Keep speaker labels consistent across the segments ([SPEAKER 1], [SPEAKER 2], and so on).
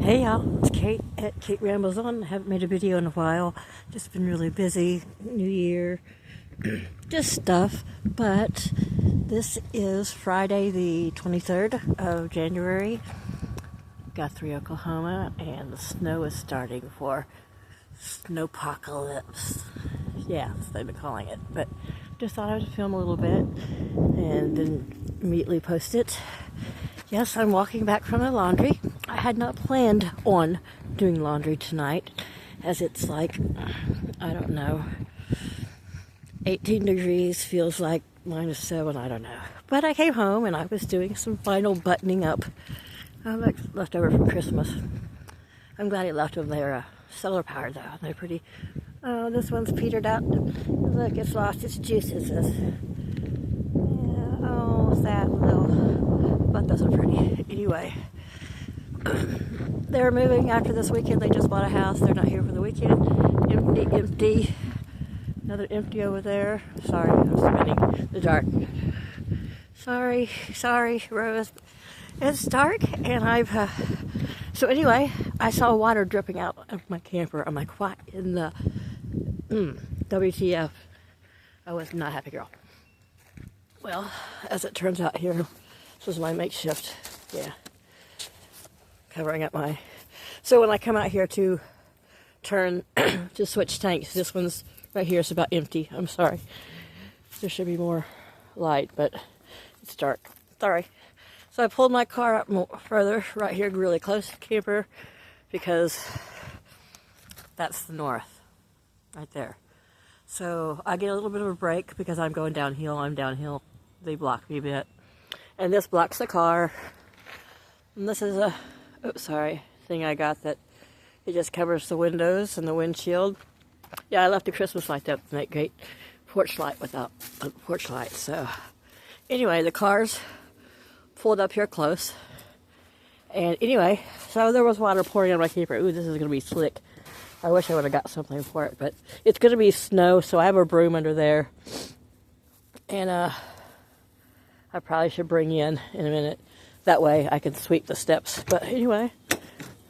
[SPEAKER 1] Hey y'all, it's Kate at Kate Rambles On. I haven't made a video in a while. Just been really busy. New Year, just stuff. But this is Friday the 23rd of January. Guthrie, Oklahoma, and the snow is starting for snowpocalypse. Yeah, that's what they've been calling it. But just thought I would film a little bit and then immediately post it. Yes, I'm walking back from the laundry. I had not planned on doing laundry tonight, as it's like, I don't know, 18 degrees, feels like -7, I don't know. But I came home and I was doing some final buttoning up. Left over from Christmas. I'm glad it left them. They're solar powered though. They're pretty. Oh, this one's petered out. Look, it's lost its juices. Yeah, oh, sad little. But those are pretty. Anyway, they're moving after this weekend. They just bought a house. They're not here for the weekend. Empty. Another empty over there. Sorry, I'm spinning the dark. Sorry, Rose. It's dark, and so anyway, I saw water dripping out of my camper. I'm like, what in the WTF? I was not a happy girl. Well, as it turns out here, this was my makeshift, covering up my... So when I come out here to turn, to switch tanks, this one's right here, it's about empty. I'm sorry. There should be more light, but it's dark. Sorry. So I pulled my car up further, right here, really close to the camper, because that's the north, right there. So I get a little bit of a break because I'm going downhill. I'm downhill. They block me a bit. And this blocks the car. And this is a, thing I got that it just covers the windows and the windshield. Yeah, I left a Christmas light up to make great porch light without a porch light. So anyway, the car's pulled up here close, and anyway, so there was water pouring on my camper. Ooh, this is gonna be slick. I wish I would have got something for it, but it's gonna be snow, so I have a broom under there, and I probably should bring in a minute. That way I can sweep the steps. But anyway,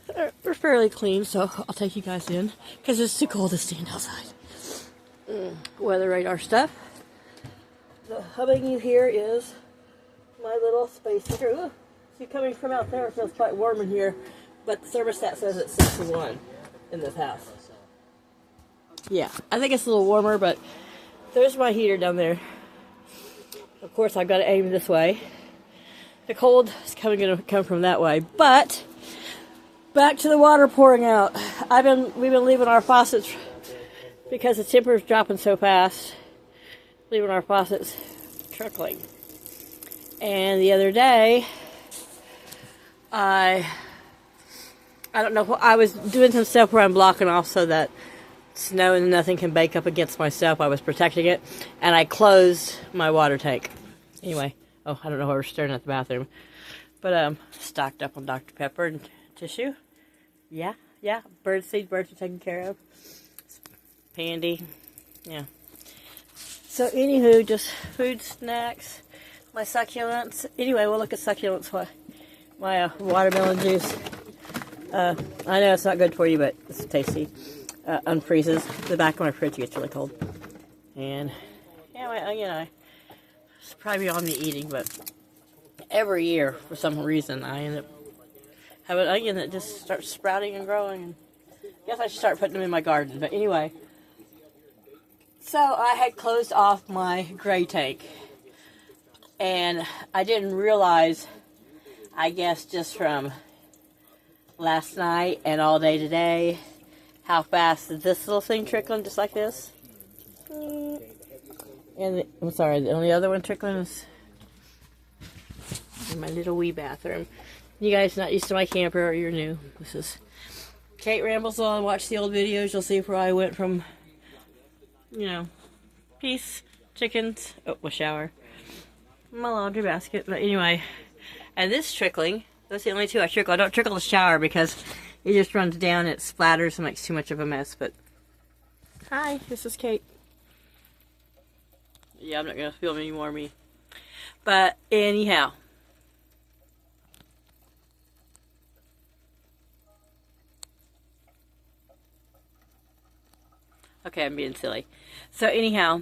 [SPEAKER 1] they're fairly clean, so I'll take you guys in because it's too cold to stand outside. Weather radar stuff. The hubbing you hear is my little space heater. Ooh, see, coming from out there, it feels quite warm in here, but the thermostat says it's 61 in this house. Yeah, I think it's a little warmer, but there's my heater down there. Of course, I've got to aim this way. The cold is going to come from that way, but back to the water pouring out. We've been leaving our faucets because the temperature's dropping so fast. Leaving our faucets trickling. And the other day, I don't know, I was doing some stuff where I'm blocking off so that snow and nothing can bake up against my stuff. I was protecting it, and I closed my water tank. Anyway, I don't know why we're staring at the bathroom, but stocked up on Dr. Pepper and tissue. Yeah, birdseed, birds are taken care of. Pandy, yeah. So anywho, just food, snacks. My succulents. Anyway, we'll look at succulents. My watermelon juice. I know it's not good for you, but it's tasty. Unfreezes. The back of my fridge gets really cold. And, yeah, it's probably beyond me eating, but every year, for some reason, I end up having an onion that just starts sprouting and growing. And I guess I should start putting them in my garden. But anyway, so I had closed off my gray tank. And I didn't realize, I guess just from last night and all day today, how fast is this little thing trickling just like this. And I'm sorry, the only other one trickling is in my little wee bathroom. You guys not used to my camper or you're new. This is Kate Rambles On. Watch the old videos. You'll see where I went from, peace, chickens, a shower. My laundry basket, but anyway, and this trickling, that's the only two I trickle. I don't trickle the shower because it just runs down, it splatters and makes too much of a mess. But hi, this is Kate. Yeah, I'm not gonna film any more of me, but anyhow, Okay, I'm being silly. So anyhow,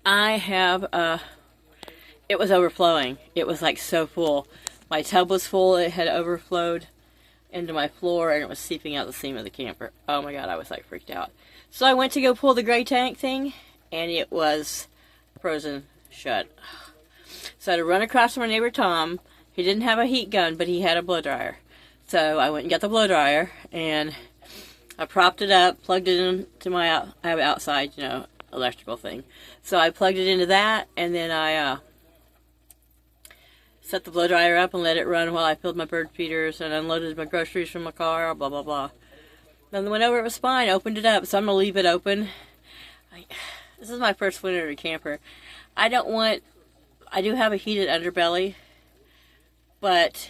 [SPEAKER 1] I have, it was overflowing. It was like so full. My tub was full. It had overflowed into my floor and it was seeping out the seam of the camper. Oh my God, I was like freaked out. So I went to go pull the gray tank thing and it was frozen shut. So I had to run across to my neighbor Tom. He didn't have a heat gun, but he had a blow dryer. So I went and got the blow dryer and I propped it up, plugged it into my I have outside, you know, electrical thing. So I plugged it into that, and then I set the blow dryer up and let it run while I filled my bird feeders and unloaded my groceries from my car, blah, blah, blah. Then went over, it was fine, opened it up, so I'm going to leave it open. This is my first winter in a camper. I do have a heated underbelly, but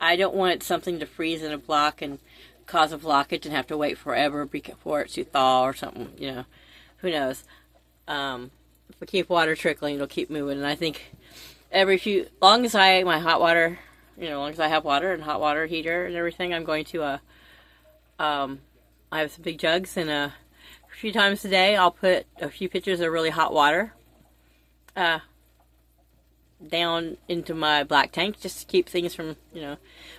[SPEAKER 1] I don't want something to freeze in a block and cause a blockage and have to wait forever for it to thaw or something, you know. Who knows? If we keep water trickling, it'll keep moving. And I think long as my hot water, you know, long as I have water and hot water heater and everything, I'm going to, I have some big jugs and a few times a day I'll put a few pitchers of really hot water down into my black tank just to keep things from, you know,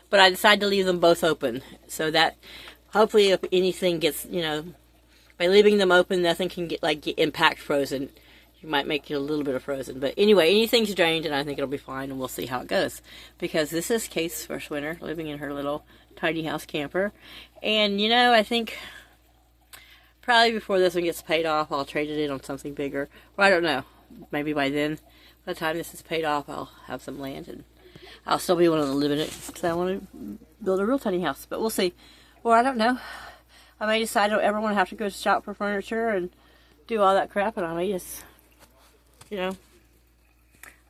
[SPEAKER 1] but I decided to leave them both open so that hopefully if anything gets, you know, by leaving them open, nothing can get impact frozen. You might make it a little bit of frozen. But anyway, anything's drained and I think it'll be fine and we'll see how it goes. Because this is Kate's first winter living in her little tiny house camper. And, you know, I think probably before this one gets paid off, I'll trade it in on something bigger. Or I don't know. Maybe by then, by the time this is paid off, I'll have some land and I'll still be able to live in it because I want to build a real tiny house. But we'll see. Or I don't know. I may decide I don't ever want to have to go shop for furniture and do all that crap, and I may just, you know,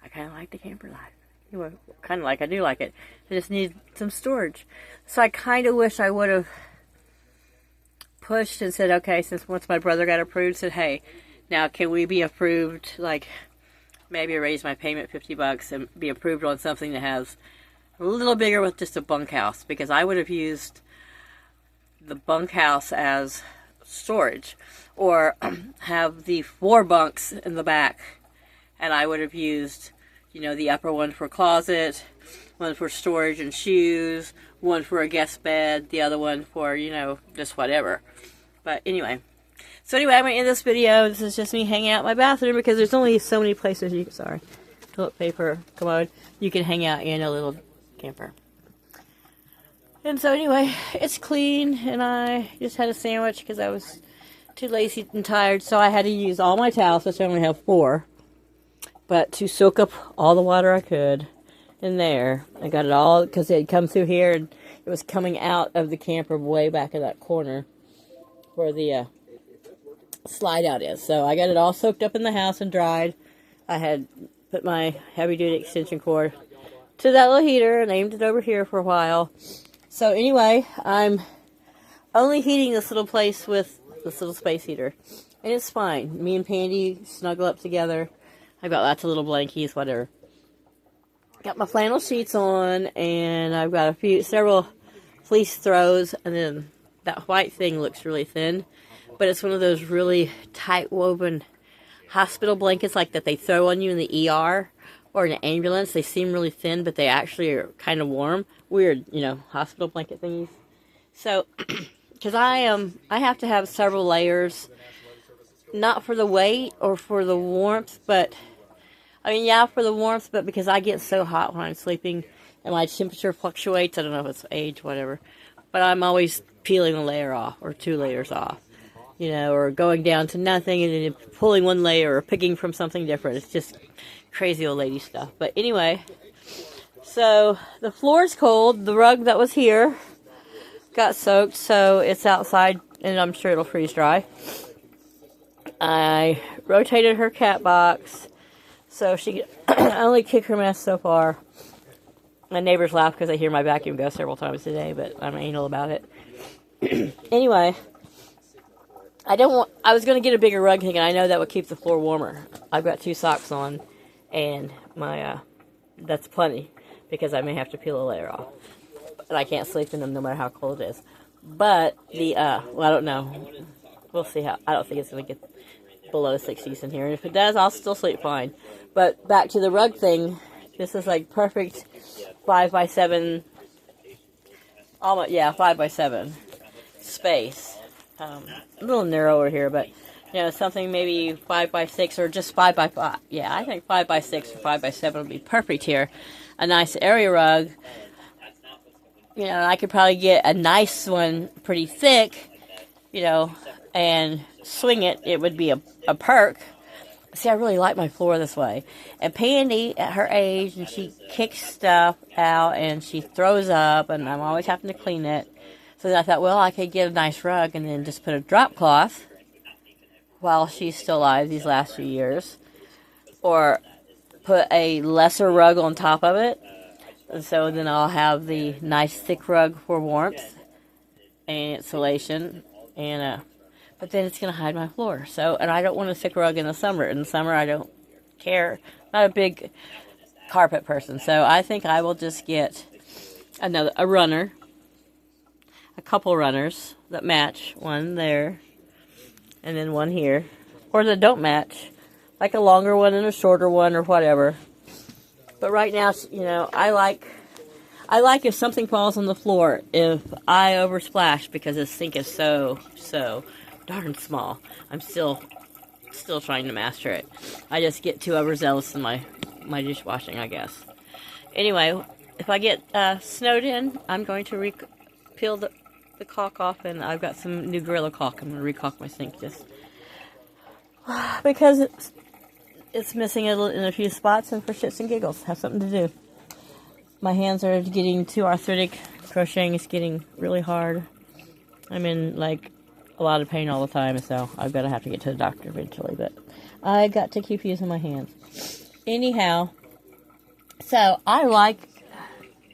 [SPEAKER 1] I kind of like the camper life. Anyway, kind of like, I do like it. I just need some storage. So I kind of wish I would have pushed and said, okay, since once my brother got approved, said, hey, now can we be approved, like, maybe raise my payment $50 and be approved on something that has a little bigger with just a bunkhouse, because I would have used the bunkhouse as storage, or have the 4 bunks in the back, and I would have used, you know, the upper one for closet, one for storage and shoes, one for a guest bed, the other one for, you know, just whatever. But anyway, so anyway, I'm going to end this video. This is just me hanging out in my bathroom because there's only so many places toilet paper, commode, you can hang out in a little camper. And so anyway, it's clean, and I just had a sandwich because I was too lazy and tired, so I had to use all my towels, which I only have 4, but to soak up all the water I could in there. I got it all because it had come through here, and it was coming out of the camper way back in that corner where the slide out is. So I got it all soaked up in the house and dried. I had put my heavy-duty extension cord to that little heater and aimed it over here for a while. So anyway, I'm only heating this little place with this little space heater. And it's fine. Me and Pandy snuggle up together. I've got lots of little blankies, whatever. Got my flannel sheets on, and I've got several fleece throws, and then that white thing looks really thin. But it's one of those really tight woven hospital blankets like that they throw on you in the ER. Or in an ambulance. They seem really thin, but they actually are kind of warm. Weird, you know, hospital blanket thingies. So, because I have to have several layers, not for the weight or for the warmth, but, I mean, yeah, for the warmth, but because I get so hot when I'm sleeping, and my temperature fluctuates. I don't know if it's age, whatever, but I'm always peeling a layer off, or 2 layers off, you know, or going down to nothing, and then pulling 1 layer, or picking from something different. It's just crazy old lady stuff. But anyway, so the floor's cold. The rug that was here got soaked, so it's outside, and I'm sure it'll freeze dry. I rotated her cat box so she could only kick her mess so far. My neighbors laugh because they hear my vacuum go several times a day, but I'm anal about it. Anyway, I was going to get a bigger rug thinking I know that would keep the floor warmer. I've got 2 socks on, and that's plenty, because I may have to peel a layer off. And I can't sleep in them no matter how cold it is. But well, I don't know. we'll see how. I don't think it's going to get below 60s in here. And if it does, I'll still sleep fine. But back to the rug thing. This is like perfect 5x7. Almost, yeah, 5x7 space. A little narrower here, but you know, something maybe 5x6 or just 5x5. Yeah, I think 5x6 or 5x7 would be perfect here. A nice area rug. You know, I could probably get a nice one, pretty thick, you know, and swing it. It would be a perk. See, I really like my floor this way. And Pandy, at her age, and she kicks stuff out, and she throws up, and I'm always having to clean it. So I thought, well, I could get a nice rug and then just put a drop cloth while she's still alive these last few years. Or put a lesser rug on top of it. And so then I'll have the nice thick rug for warmth and insulation. And but then it's going to hide my floor. So, and I don't want a thick rug in the summer. In the summer, I don't care. Not a big carpet person. So I think I will just get a runner. A couple runners that match. One there. And then one here. Or that don't match. Like a longer one and a shorter one or whatever. But right now, you know, I like if something falls on the floor, if I oversplash because this sink is so darn small. I'm still trying to master it. I just get too overzealous in my dishwashing, I guess. Anyway, if I get snowed in, I'm going to peel the caulk off, and I've got some new Gorilla caulk. I'm going to re-caulk my sink just because it's missing in a few spots, and for shits and giggles, have something to do. My hands are getting too arthritic. Crocheting is getting really hard. I'm in like a lot of pain all the time, so I'm gonna have to get to the doctor eventually. But I got to keep using my hands. Anyhow, so I like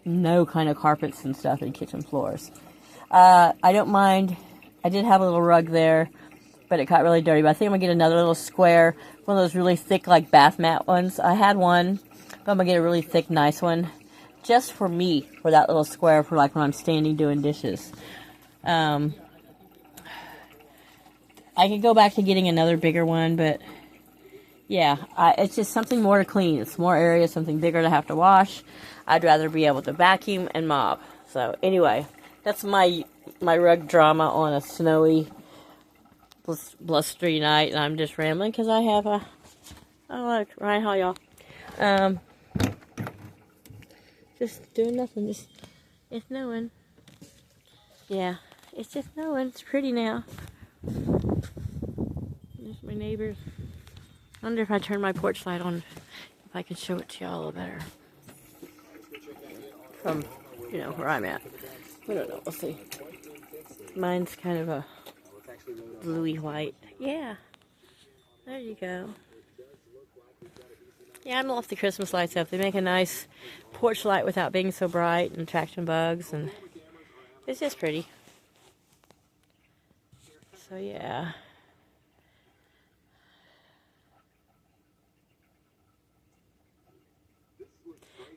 [SPEAKER 1] no kind of carpets and stuff in kitchen floors. I don't mind. I did have a little rug there, but it got really dirty. But I think I'm going to get another little square, one of those really thick, like, bath mat ones. I had one, but I'm going to get a really thick, nice one, just for me, for that little square, for, like, when I'm standing doing dishes. I could go back to getting another bigger one, but, yeah, it's just something more to clean. It's more area, something bigger to have to wash. I'd rather be able to vacuum and mop. So, anyway, that's my rug drama on a snowy, blustery night, and I'm just rambling because I have look, right, how y'all? Just doing nothing. It's snowing. Yeah, it's just snowing. It's pretty now. There's my neighbors. I wonder if I turn my porch light on, if I can show it to y'all a little better. From, you know, where I'm at. I don't know. We'll see. Mine's kind of a bluey white. Yeah. There you go. Yeah, I'm off the Christmas lights up. They make a nice porch light without being so bright and attracting bugs, and it's just pretty. So yeah.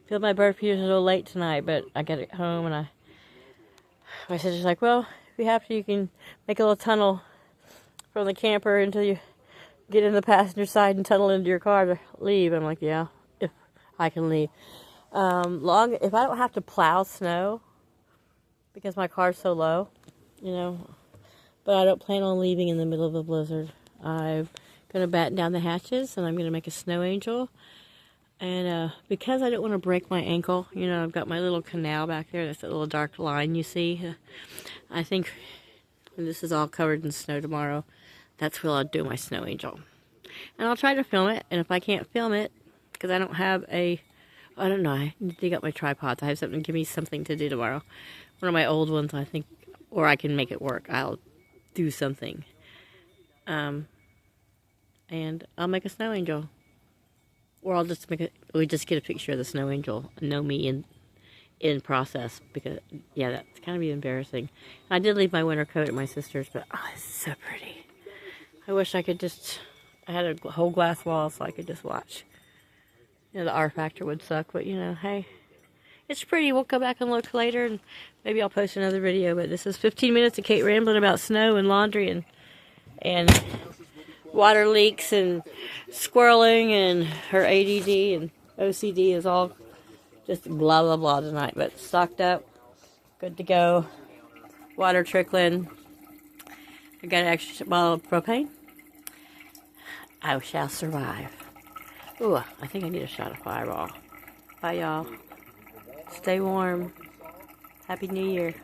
[SPEAKER 1] Feel my bird feeder's a little late tonight, but I got it home, and my sister's like, well, if you have to, you can make a little tunnel from the camper until you get in the passenger side and tunnel into your car to leave. I'm like, yeah, if I can leave. If I don't have to plow snow, because my car's so low, you know, but I don't plan on leaving in the middle of a blizzard. I'm going to batten down the hatches, and I'm going to make a snow angel. And because I don't want to break my ankle, you know, I've got my little canal back there. That's that little dark line you see. I think when this is all covered in snow tomorrow, that's where I'll do my snow angel. And I'll try to film it. And if I can't film it, because I don't have I don't know, I need to dig up my tripods. I have something to give me something to do tomorrow. One of my old ones, I think, or I can make it work. I'll do something. And I'll make a snow angel. Or I'll just we just get a picture of the snow angel and know me in process, because, yeah, that's kind of be embarrassing. I did leave my winter coat at my sister's, but, oh, it's so pretty. I wish I could I had a whole glass wall so I could just watch. You know, the R factor would suck, but, you know, hey, it's pretty. We'll go back and look later, and maybe I'll post another video, but this is 15 minutes of Kate rambling about snow and laundry and and water leaks and squirreling, and her ADD and OCD is all just blah blah blah tonight. But stocked up, good to go. Water trickling. I got an extra bottle of propane. I shall survive. Ooh, I think I need a shot of Fireball. Bye, y'all. Stay warm. Happy New Year.